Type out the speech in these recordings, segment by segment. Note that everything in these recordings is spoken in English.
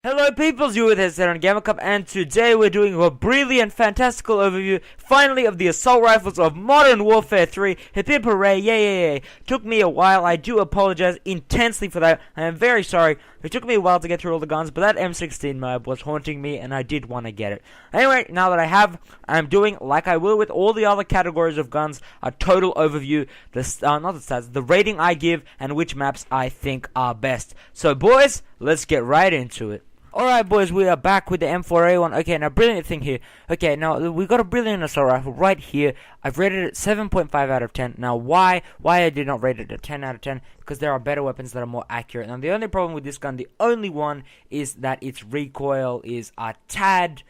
Hello peoples, you with us here on Gammacup, and today we're doing a brilliant, fantastical overview, finally, of the assault rifles of Modern Warfare 3. Hip hip hooray, yay. Took me a while, I do apologize intensely for that, I am very sorry. It took me a while to get through all the guns, but that M16 map was haunting me, and I did want to get it. Anyway, now that I have, I'm doing, like I will with all the other categories of guns, a total overview, not the stats, the rating I give, and which maps I think are best. So boys, let's get right into it. Alright boys, we are back with the M4A1. Okay, now brilliant thing here. Okay, now we got a brilliant assault rifle right here. I've rated it 7.5 out of 10. Now why I did not rate it a 10 out of 10? Because there are better weapons that are more accurate. Now the only problem with this gun, the only one, is that its recoil is a tad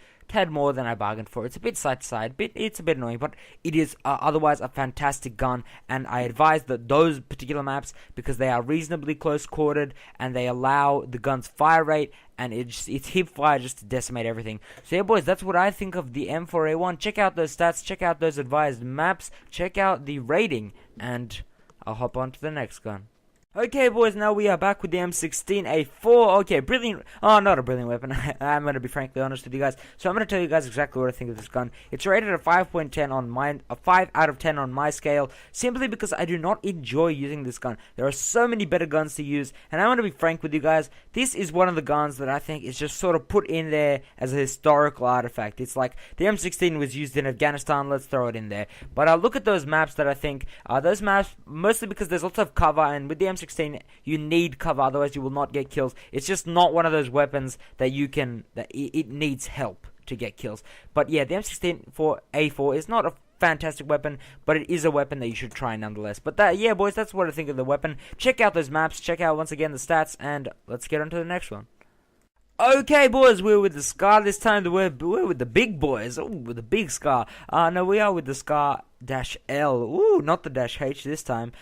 more than I bargained for. It's a bit side to side, it's a bit annoying, but it is otherwise a fantastic gun, and I advise that those particular maps, because they are reasonably close quartered and they allow the gun's fire rate, and it's hip fire just to decimate everything. So yeah boys, that's what I think of the M4A1. Check out those stats, check out those advised maps, check out the rating, and I'll hop on to the next gun. Okay boys, now we are back with the M16A4. Okay, brilliant. Oh, not a brilliant weapon. I'm going to be frankly honest with you guys. So I'm going to tell you guys exactly what I think of this gun. It's rated a 5.10 on mine, a 5 out of 10 on my scale, simply because I do not enjoy using this gun. There are so many better guns to use, and I'm going to be frank with you guys. This is one of the guns that I think is just sort of put in there as a historical artifact. It's like the M16 was used in Afghanistan, let's throw it in there. But Look at those maps that I think, those maps, mostly because there's lots of cover, and with the M16, you need cover, otherwise you will not get kills. It's just not one of those weapons that it needs help to get kills. But yeah, the M16A4 is not a fantastic weapon, but it is a weapon that you should try nonetheless. But yeah boys, that's what I think of the weapon. Check out those maps, check out once again the stats, and let's get on to the next one. Okay, boys, we're with the Scar this time. We're with the big boys. Ooh, with the big Scar. No, we are with the Scar-L. Ooh, not the -H this time.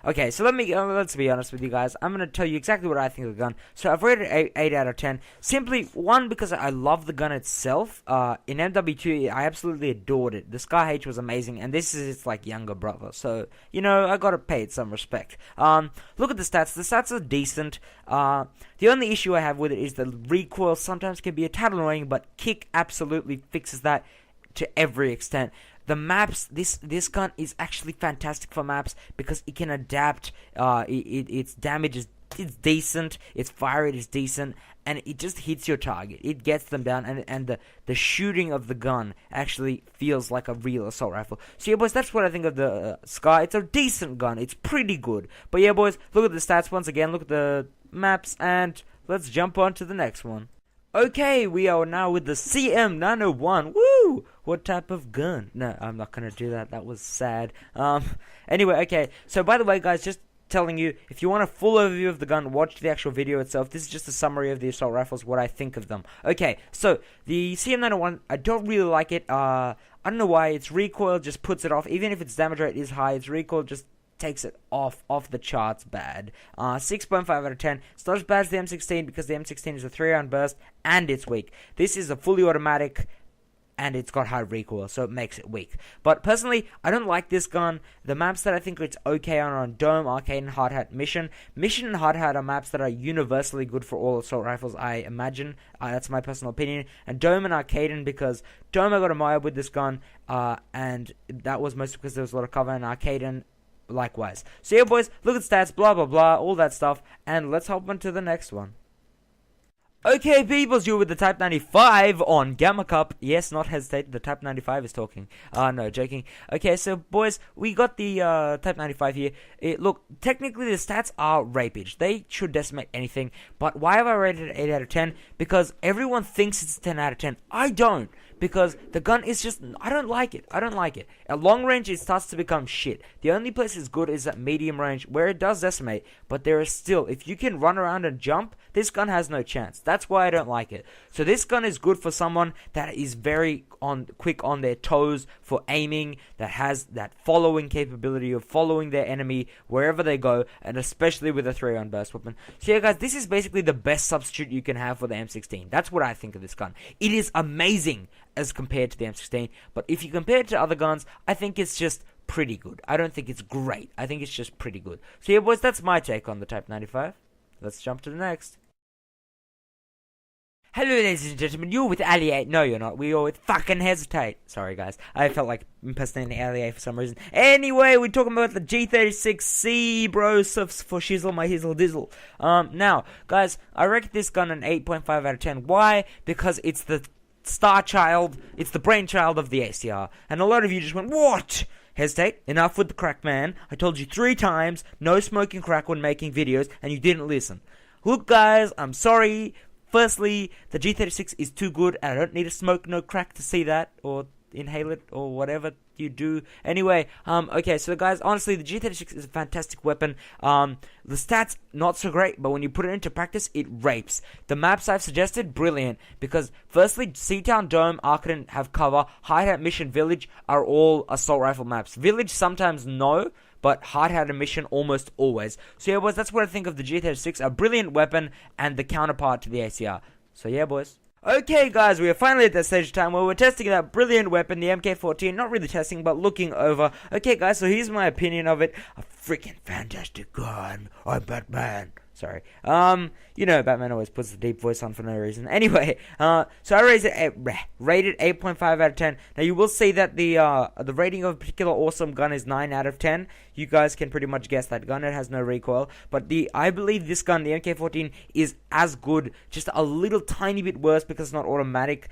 Okay, so let's be honest with you guys. I'm gonna tell you exactly what I think of the gun. So I've rated it 8 out of 10. Simply, one, because I love the gun itself. In MW3, I absolutely adored it. The Scar-H was amazing, and this is its, like, younger brother. So, you know, I gotta pay it some respect. Look at the stats. The stats are decent. The only issue I have with it is the recoil sometimes can be a tad annoying, but Kick absolutely fixes that to every extent. The maps, this gun is actually fantastic for maps because it can adapt. Its damage is decent, its fire rate is decent, and it just hits your target. It gets them down, and the shooting of the gun actually feels like a real assault rifle. So yeah boys, that's what I think of the Scar. It's a decent gun, it's pretty good. But yeah boys, look at the stats once again, look at the maps, and let's jump on to the next one. Okay, we are now with the CM901. Woo! What type of gun? No, I'm not gonna do that. That was sad. Anyway, okay. So by the way, guys, just telling you, if you want a full overview of the gun, watch the actual video itself. This is just a summary of the assault rifles, what I think of them. Okay, so the CM901, I don't really like it. I don't know why. Its recoil just puts it off. Even if its damage rate is high, its recoil just takes it off the charts bad. 6.5 out of 10. It's not as bad as the M16 because the M16 is a 3-round burst and it's weak. This is a fully automatic and it's got high recoil, so it makes it weak. But personally, I don't like this gun. The maps that I think it's okay on Dome, Arcade, and Hard Hat. Mission and Hard Hat are maps that are universally good for all assault rifles, I imagine. That's my personal opinion. And Dome and Arcade, because Dome I got a mob with this gun, and that was mostly because there was a lot of cover, and Arcade likewise. So yeah boys, look at stats, blah blah blah, all that stuff, and let's hop on to the next one. Okay peoples, you're with the Type 95 on Gammacup. Yes, not hesitate, the Type 95 is talking. No, joking. Okay, so boys, we got the Type 95 here. Look, technically the stats are rapage. They should decimate anything, but why have I rated it 8 out of 10? Because everyone thinks it's 10 out of 10. I don't. Because the gun is just, I don't like it. At long range, it starts to become shit. The only place it's good is at medium range, where it does decimate, but there is still, if you can run around and jump, this gun has no chance. That's why I don't like it. So this gun is good for someone that is very quick on their toes for aiming, that has that following capability of following their enemy wherever they go, and especially with a 3-round burst weapon. So yeah guys, this is basically the best substitute you can have for the M16. That's what I think of this gun. It is amazing as compared to the M16, but if you compare it to other guns, I think it's just pretty good. I don't think it's great. I think it's just pretty good. So yeah boys, that's my take on the Type 95. Let's jump to the next. Hello, ladies and gentlemen, you're with Ali. No, you're not. We're with fucking Hesitate. Sorry, guys. I felt like impersonating Ali for some reason. Anyway, we're talking about the G36C, bro. For shizzle, my hizzle dizzle. Now, guys, I rate this gun an 8.5 out of 10. Why? Because it's the star child, it's the brainchild of the ACR. And a lot of you just went, what? Hesitate, enough with the crack, man. I told you 3 times, no smoking crack when making videos, and you didn't listen. Look, guys, I'm sorry. Firstly, the G36 is too good, and I don't need to smoke no crack to see that, or inhale it, or whatever you do. Anyway, okay, so guys, honestly, the G36 is a fantastic weapon. The stats, not so great, but when you put it into practice, it rapes. The maps I've suggested, brilliant, because firstly, Seatown Dome, Arcaden have cover, Hideout Mission, Village are all assault rifle maps. Village sometimes no, but Hideout and Mission almost always. So yeah, boys, that's what I think of the G36, a brilliant weapon, and the counterpart to the ACR. So yeah, boys. Okay, guys, we are finally at that stage of time where we're testing that brilliant weapon, the MK14. Not really testing, but looking over. Okay, guys, so here's my opinion of it. A freaking fantastic gun. I'm Batman. Sorry. You know, Batman always puts the deep voice on for no reason. Anyway, so I rated 8.5 out of 10. Now, you will see that the rating of a particular awesome gun is 9 out of 10. You guys can pretty much guess that gun. It has no recoil. But I believe this gun, the MK14, is as good, just a little tiny bit worse because it's not automatic,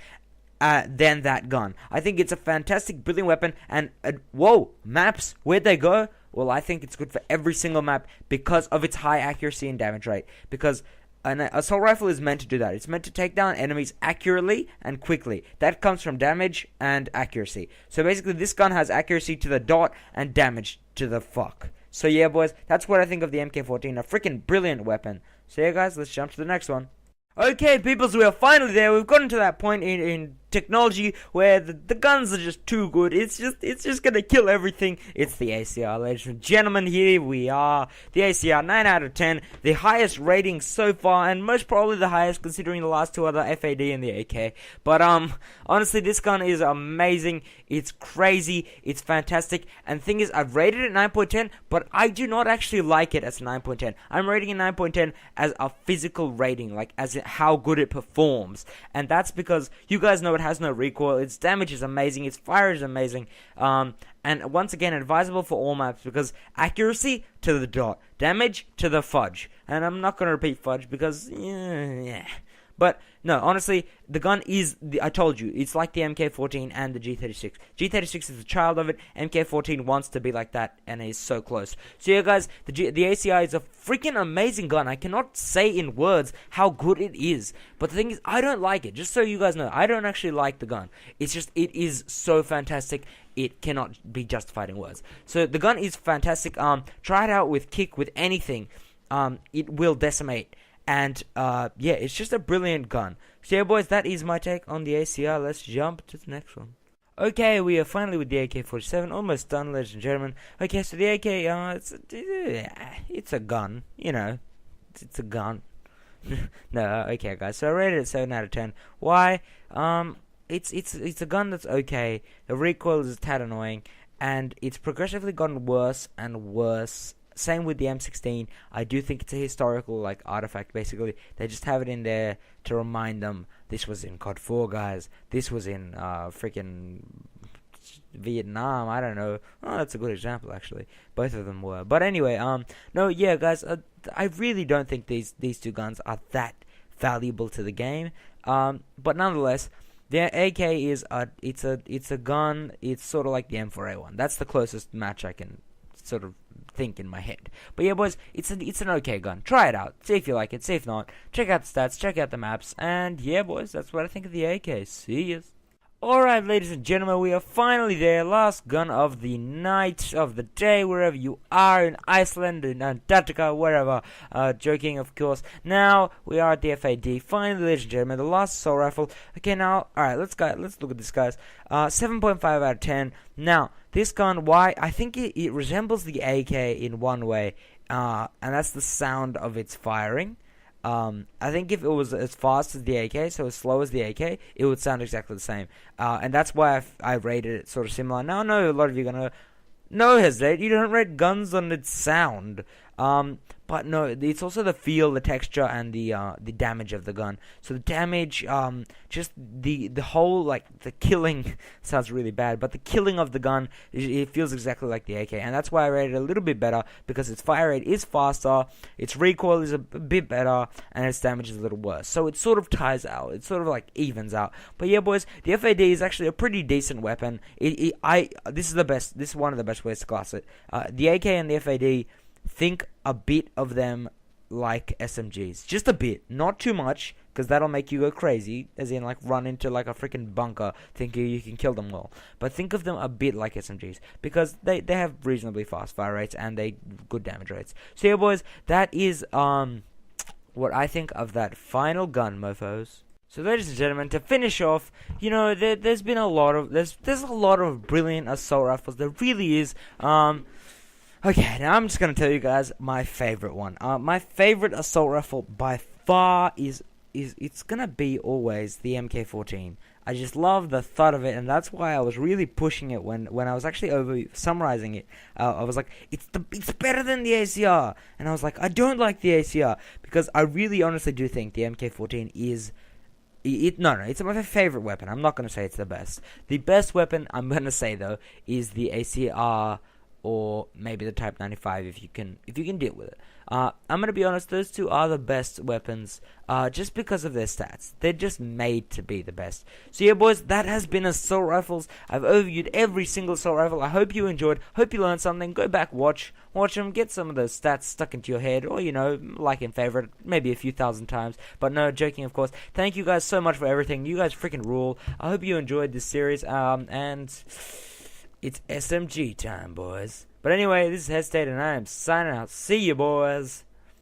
than that gun. I think it's a fantastic, brilliant weapon. And, whoa, maps, where'd they go? Well, I think it's good for every single map because of its high accuracy and damage rate. Because an assault rifle is meant to do that. It's meant to take down enemies accurately and quickly. That comes from damage and accuracy. So basically, this gun has accuracy to the dot and damage to the fuck. So yeah, boys, that's what I think of the MK14. A freaking brilliant weapon. So yeah, guys, let's jump to the next one. Okay, peoples, we are finally there. We've gotten to that point in technology where the guns are just too good. It's just gonna kill everything. It's the ACR, ladies and gentlemen. Here we are, the ACR, 9 out of 10, the highest rating so far, and most probably the highest considering the last 2 other FAD and the AK. But honestly, this gun is amazing. It's crazy. It's fantastic. And the thing is, I've rated it 9.10, but I do not actually like it as 9.10. I'm rating it 9.10 as a physical rating, like as how good it performs, and that's because you guys know it has no recoil, its damage is amazing, its fire is amazing, and once again, advisable for all maps because accuracy to the dot, damage to the fudge, and I'm not going to repeat fudge because, yeah. But, no, honestly, the gun is, I told you, it's like the MK14 and the G36. G36 is the child of it, MK14 wants to be like that, and is so close. So yeah, guys, the ACR is a freaking amazing gun. I cannot say in words how good it is. But the thing is, I don't like it. Just so you guys know, I don't actually like the gun. It's just, it is so fantastic, it cannot be justified in words. So the gun is fantastic. Try it out with kick, with anything. It will decimate. And, yeah, it's just a brilliant gun. So, yeah, boys, that is my take on the ACR. Let's jump to the next one. Okay, we are finally with the AK-47. Almost done, ladies and gentlemen. Okay, so the AK, it's a gun. You know, it's a gun. No, okay, guys. So, I rated it 7 out of 10. Why? It's a gun that's okay. The recoil is a tad annoying. And it's progressively gotten worse and worse. Same with the M16. I do think it's a historical, like, artifact, basically. They just have it in there to remind them, this was in COD 4, guys. This was in, freaking Vietnam, I don't know. Oh, that's a good example, actually. Both of them were. But anyway, no, yeah, guys, I really don't think these 2 guns are that valuable to the game. But nonetheless, the AK is, it's a gun, it's sort of like the M4A1. That's the closest match I can sort of think in my head. But yeah, boys, it's an okay gun. Try it out. See if you like it. See if not. Check out the stats. Check out the maps. And yeah, boys, that's what I think of the AK. See ya. Alright, ladies and gentlemen, we are finally there. Last gun of the night, of the day, wherever you are, in Iceland, in Antarctica, wherever. Joking, of course. Now, we are at the FAD. Finally, ladies and gentlemen, the last assault rifle. Okay, now, alright, let's look at this, guys. 7.5 out of 10. Now, this gun, why? I think it resembles the AK in one way, and that's the sound of its firing. I think if it was as fast as the AK, so as slow as the AK, it would sound exactly the same. And that's why I rated it sort of similar. Now, I know a lot of you are going to, no, Hesitate, you don't rate guns on its sound. But no, it's also the feel, the texture, and the damage of the gun. So the damage, just the whole, like, the killing sounds really bad, but the killing of the gun, it feels exactly like the AK, and that's why I rate it a little bit better, because its fire rate is faster, its recoil is a bit better, and its damage is a little worse. So it sort of ties out, it sort of like evens out. But yeah, boys, the FAD is actually a pretty decent weapon. This is one of the best ways to class it. The AK and the FAD, think a bit of them like SMGs. Just a bit. Not too much, because that'll make you go crazy, as in, like, run into, like, a freaking bunker thinking you can kill them all. But think of them a bit like SMGs, because they have reasonably fast fire rates, and they good damage rates. So yeah, boys, that is, what I think of that final gun, mofos. So, ladies and gentlemen, to finish off, you know, there's been a lot of, there's a lot of brilliant assault rifles. There really is, Okay, now I'm just going to tell you guys my favorite one. My favorite assault rifle by far is it's going to be always the MK14. I just love the thud of it, and that's why I was really pushing it when I was actually summarizing it. I was like, it's better than the ACR. And I was like, I don't like the ACR, because I really honestly do think the MK14 is... No, it's my favorite weapon. I'm not going to say it's the best. The best weapon, I'm going to say, though, is the ACR... or maybe the Type 95 if you can deal with it. I'm gonna be honest, those two are the best weapons, just because of their stats. They're just made to be the best. So yeah, boys, that has been assault rifles. I've overviewed every single assault rifle. I hope you enjoyed. Hope you learned something. Go back, watch them, get some of those stats stuck into your head, or, you know, like and favorite maybe a few thousand times. But no, joking, of course. Thank you guys so much for everything. You guys freaking rule. I hope you enjoyed this series. And it's SMG time, boys. But anyway, this is Headstate, and I am signing out. See you, boys.